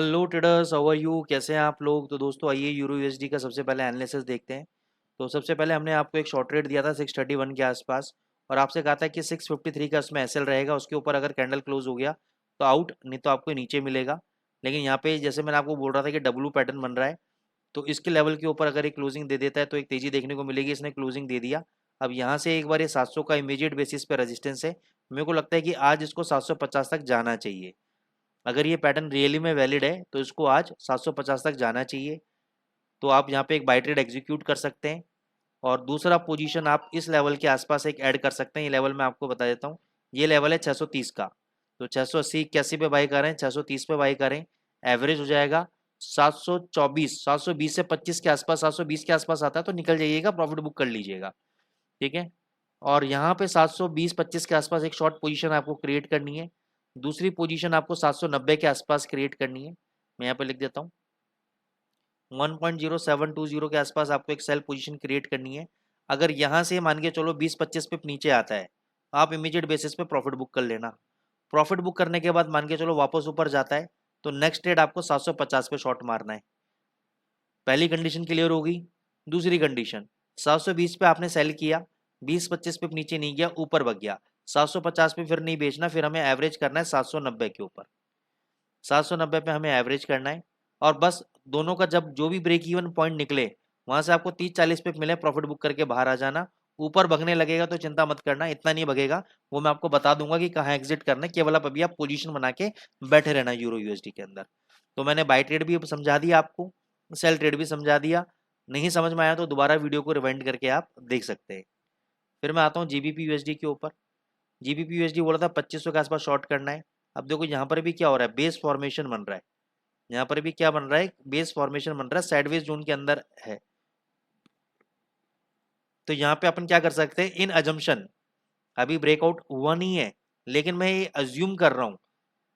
Hello traders, how are you? कैसे हैं आप लोग? तो दोस्तों आइए यूरो यूएसडी का सबसे पहले एनालिसिस देखते हैं। तो सबसे पहले हमने आपको एक शॉर्ट रेट दिया था 631 के आसपास, और आपसे कहा था कि 653 का इसमें एसएल रहेगा। उसके ऊपर अगर कैंडल क्लोज हो गया तो आउट, नहीं तो आपको नीचे मिलेगा। लेकिन यहाँ पे जैसे मैंने आपको बोल रहा था कि डब्लू पैटर्न बन रहा है, तो इसके लेवल के ऊपर अगर ये क्लोजिंग दे देता है तो एक तेजी देखने को मिलेगी। इसने क्लोजिंग दे दिया। अब यहाँ से एक बार ये 700 का इमीडिएट बेसिस पे रेजिस्टेंस है। मेरे को लगता है कि आज इसको 750 तक जाना चाहिए। अगर ये पैटर्न रियली में वैलिड है तो इसको आज 750 तक जाना चाहिए। तो आप यहाँ पे एक बाई ट्रेड एग्जीक्यूट कर सकते हैं, और दूसरा पोजीशन आप इस लेवल के आसपास एक ऐड कर सकते हैं। ये लेवल मैं आपको बता देता हूँ। ये लेवल है 630 का। तो 680 81 पे बाई करें, 630 पे बाई करें, एवरेज हो जाएगा 724। 720 से 25 के आसपास, 720 के आसपास आता है तो निकल जाइएगा, प्रॉफिट बुक कर लीजिएगा। ठीक है। और यहाँ पे 720-25 के आसपास एक शॉर्ट पोजीशन आपको क्रिएट करनी है। दूसरी पोजीशन आपको 790 के आसपास क्रिएट करनी है। मैं यहाँ पे लिख देता हूँ, 1.0720 के आसपास आपको एक सेल पोजीशन क्रिएट करनी है। अगर यहाँ से मान के चलो 20-25 पे नीचे आता है, आप इमीडिएट बेसिस पे प्रॉफिट बुक कर लेना। प्रॉफिट बुक करने के बाद मान के चलो वापस ऊपर जाता है, तो नेक्स्ट ट्रेड आपको 750 पे शॉर्ट मारना है। पहली कंडीशन क्लियर होगी। दूसरी कंडीशन, 720 पे आपने सेल किया, 20-25 पे नीचे नहीं गया, ऊपर बग गया, 750 पे फिर नहीं बेचना, फिर हमें एवरेज करना है 790 के ऊपर। 790 पे हमें एवरेज करना है। और बस दोनों का जब जो भी ब्रेक इवन पॉइंट निकले, वहां से आपको 30-40 पे मिले, प्रॉफिट बुक करके बाहर आ जाना। ऊपर भगने लगेगा तो चिंता मत करना, इतना नहीं भगेगा, वो मैं आपको बता दूंगा कि कहाँ एग्जिट करना है। केवल आप अभी आप पोजीशन बना के बैठे रहना यूरो यूएसडी के अंदर। तो मैंने बाई ट्रेड भी समझा दिया आपको, सेल ट्रेड भी समझा दिया। नहीं समझ में आया तो दोबारा वीडियो को रिवाइंड करके आप देख सकते हैं। फिर मैं आता हूँ जीबीपी यूएसडी के ऊपर। जीबीपी यूएसडी बोला था 2500 के आसपास शॉर्ट करना है। अब देखो यहाँ पर भी क्या हो रहा है, बेस फॉर्मेशन बन रहा है। यहाँ पर भी क्या बन रहा है, बेस फॉर्मेशन बन रहा है, साइडवेज जोन के अंदर है। तो यहाँ पे अपन क्या कर सकते हैं, इन अजम्पशन, अभी ब्रेकआउट हुआ नहीं है, लेकिन मैं ये अज्यूम कर रहा हूँ,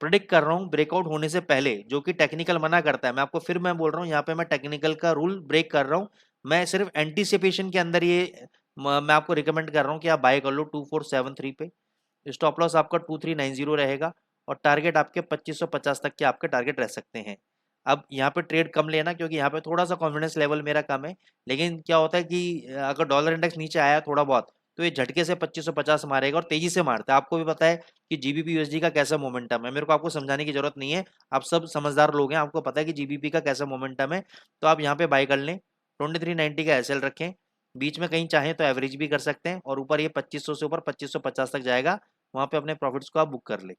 प्रिडिक्ट कर रहा हूँ ब्रेकआउट होने से पहले, जो कि टेक्निकल मना करता है। मैं आपको फिर मैं बोल रहा हूँ, यहाँ पे मैं टेक्निकल का रूल ब्रेक कर रहा हूँ। मैं सिर्फ एंटीसिपेशन के अंदर ये मैं आपको रिकमेंड कर रहा हूँ कि आप बाय कर लो 2473 पे। स्टॉप लॉस आपका 2390 रहेगा, और टारगेट आपके 2550 तक के आपके टारगेट रह सकते हैं। अब यहाँ पे ट्रेड कम लेना, क्योंकि यहाँ पे थोड़ा सा कॉन्फिडेंस लेवल मेरा कम है। लेकिन क्या होता है कि अगर डॉलर इंडेक्स नीचे आया थोड़ा बहुत, तो ये झटके से 2550 मारेगा, और तेजी से मारता है। आपको भी पता है कि जीबीपी यूएसडी का कैसा मोमेंटम है, मेरे को आपको समझाने की जरूरत नहीं है। आप सब समझदार लोग हैं, आपको पता है कि जीबीपी का कैसा मोमेंटम है। तो आप यहाँ पे बाय कर लें। 2390 का एसएल रखें, बीच में कहीं चाहें तो एवरेज भी कर सकते हैं, और ऊपर ये 2500 से ऊपर 2550 तक जाएगा, वहां पे अपने प्रॉफिट्स को आप बुक कर ले।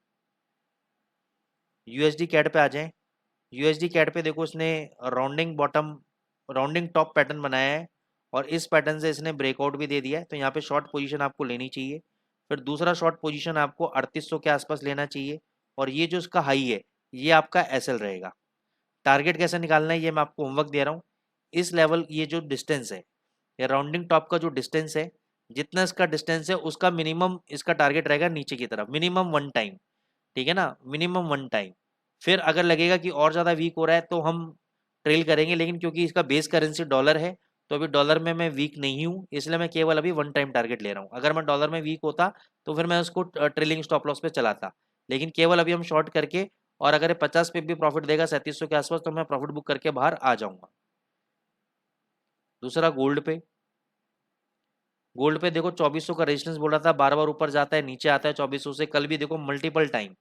यूएसडी कैट पे आ जाएं। यूएसडी कैट पे देखो, इसने rounding bottom, rounding top pattern बनाया है, और इस पैटर्न से इसने ब्रेकआउट भी दे दिया है। तो यहाँ पे शॉर्ट पोजीशन आपको लेनी चाहिए। फिर दूसरा शॉर्ट पोजीशन आपको 3800 के आसपास लेना चाहिए, और ये जो इसका हाई है, ये आपका एसएल रहेगा। टारगेट कैसे निकालना है, ये मैं आपको होमवर्क दे रहा हूँ। इस लेवल, ये जो डिस्टेंस है, ये राउंडिंग टॉप का जो डिस्टेंस है, जितना इसका डिस्टेंस है उसका मिनिमम इसका टारगेट रहेगा नीचे की तरफ, मिनिमम 1 टाइम। ठीक है ना, मिनिमम 1 टाइम। फिर अगर लगेगा कि और ज़्यादा वीक हो रहा है तो हम ट्रेल करेंगे, लेकिन क्योंकि इसका बेस करेंसी डॉलर है, तो अभी डॉलर में मैं वीक नहीं हूँ, इसलिए मैं केवल अभी 1 टाइम टारगेट ले रहा हूँ। अगर मैं डॉलर में वीक होता तो फिर मैं उसको ट्रेलिंग स्टॉप लॉस पे चलाता। लेकिन केवल अभी हम शॉर्ट करके, और अगर ये 50 पे भी प्रॉफिट देगा 3700 के आसपास, तो मैं प्रॉफिट बुक करके बाहर आ जाऊंगा। दूसरा गोल्ड पे। गोल्ड पे देखो 2400 का रेजिस्टेंस बोल रहा था, बार बार ऊपर जाता है नीचे आता है 2400 से। कल भी देखो मल्टीपल टाइम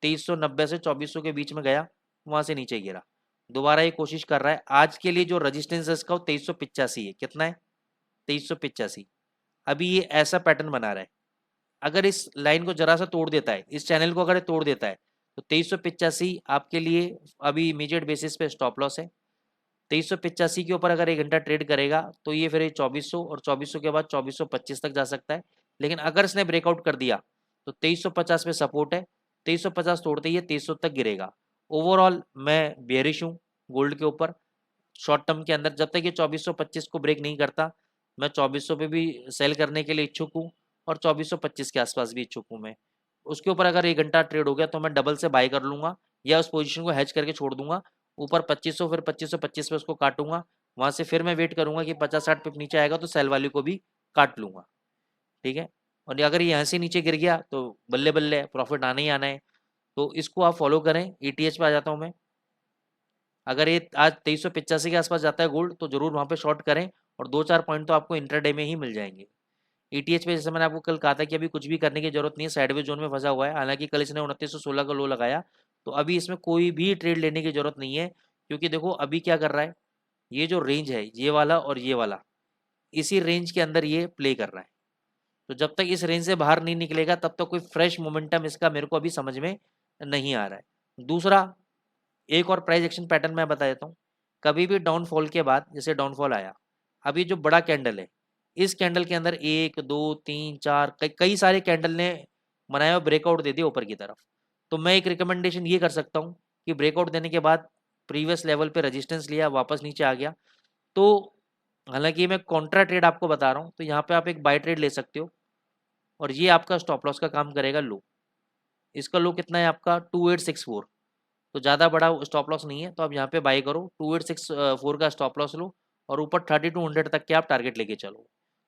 2390 से 2400 के बीच में गया, वहां से नीचे गिरा, दोबारा ये कोशिश कर रहा है। आज के लिए जो रजिस्टेंस है इसका 2385 है। कितना है? 2385। अभी ये ऐसा पैटर्न बना रहा है। अगर इस लाइन को जरा सा तोड़ देता है, इस चैनल को अगर तोड़ देता है, तो 2385 आपके लिए अभी इमीडिएट बेसिस पे स्टॉप लॉस है। 2385 के ऊपर अगर 1 घंटा ट्रेड करेगा तो ये फिर 2400, और 2400 के बाद 2425 तक जा सकता है। लेकिन अगर इसने ब्रेकआउट कर दिया तो 2350 पे सपोर्ट है, 2350 तोड़ते ही 2300 तक गिरेगा। ओवरऑल मैं बेयरिश हूँ गोल्ड के ऊपर, शॉर्ट टर्म के अंदर। जब तक ये 2425 को ब्रेक नहीं करता, मैं 2400 पे भी सेल करने के लिए इच्छुक हूँ, और 2425 के आसपास भी इच्छुक हूँ मैं। उसके ऊपर अगर 1 घंटा ट्रेड हो गया तो मैं डबल से बाय कर लूंगा, या उस पोजीशन को हैच करके छोड़ दूंगा। ऊपर 2500, फिर 2525 पे उसको काटूंगा, वहां से फिर मैं वेट करूंगा कि 50-60 पे नीचे आएगा तो सेल वैल्यू को भी काट लूंगा। ठीक है। और अगर ये यहाँ से नीचे गिर गया तो बल्ले बल्ले, प्रॉफिट आना ही आना है। तो इसको आप फॉलो करें। ETH पे आ जाता हूँ मैं। अगर ये आज 2385 के आसपास जाता है गोल्ड तो जरूर वहाँ पे शॉर्ट करें, और 2-4 पॉइंट तो आपको इंट्राडे में ही मिल जाएंगे। ETH पे जैसे मैंने आपको कल कहा था कि अभी कुछ भी करने की जरूरत नहीं है, साइडवेज जोन में फंसा हुआ है। हालांकि कल इसने 2916 का लो लगाया, तो अभी इसमें कोई भी ट्रेड लेने की जरूरत नहीं है, क्योंकि देखो अभी क्या कर रहा है, ये जो रेंज है ये वाला और ये वाला, इसी रेंज के अंदर ये प्ले कर रहा है। तो जब तक इस रेंज से बाहर नहीं निकलेगा तब तक कोई फ्रेश मोमेंटम इसका मेरे को अभी समझ में नहीं आ रहा है। दूसरा, एक और प्राइस एक्शन पैटर्न मैं बता देता हूँ। कभी भी डाउनफॉल के बाद, जैसे डाउनफॉल आया, अभी जो बड़ा कैंडल है, इस कैंडल के अंदर 1 2 3 4 कई सारे कैंडल ने बनाया और ब्रेकआउट दे दिया ऊपर की तरफ। तो मैं एक रिकमेंडेशन ये कर सकता हूँ कि ब्रेकआउट देने के बाद प्रीवियस लेवल पे रेजिस्टेंस लिया, वापस नीचे आ गया, तो हालांकि मैं कॉन्ट्रा ट्रेड आपको बता रहा हूँ, तो यहाँ पे आप एक बाय ट्रेड ले सकते हो, और ये आपका स्टॉप लॉस का काम करेगा। लो, इसका लो कितना है आपका 2864, तो ज़्यादा बड़ा स्टॉप लॉस नहीं है, तो आप यहाँ पे बाई करो, 2864 का स्टॉप लॉस लो, और ऊपर 3200 तक के आप टारगेट लेके चलो।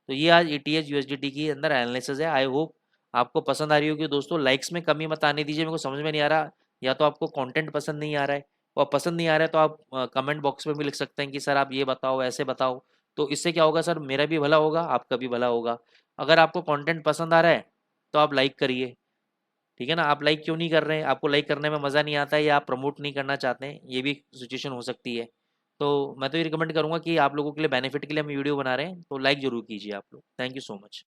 तो ये आज ETH USDT की अंदर एनालिसिस है। आई होप आपको पसंद आ रही होगी दोस्तों। लाइक्स में कमी मत आने दीजिए, मेरे को समझ में नहीं आ रहा, या तो आपको कंटेंट पसंद नहीं आ रहा है, और पसंद नहीं आ रहा है तो आप कमेंट बॉक्स में भी लिख सकते हैं कि सर आप ये बताओ, ऐसे बताओ। तो इससे क्या होगा सर, मेरा भी भला होगा, आपका भी भला होगा। अगर आपको कंटेंट पसंद आ रहा है तो आप लाइक करिए, ठीक है ना। आप लाइक क्यों नहीं कर रहे हैं, आपको लाइक करने में मज़ा नहीं आता है, या आप प्रमोट नहीं करना चाहते हैं, ये भी सिचुएशन हो सकती है। तो मैं तो ये रिकमेंड करूंगा कि आप लोगों के लिए बेनिफिट के लिए हम वीडियो बना रहे हैं, तो लाइक जरूर कीजिए आप लोग। Thank you so much.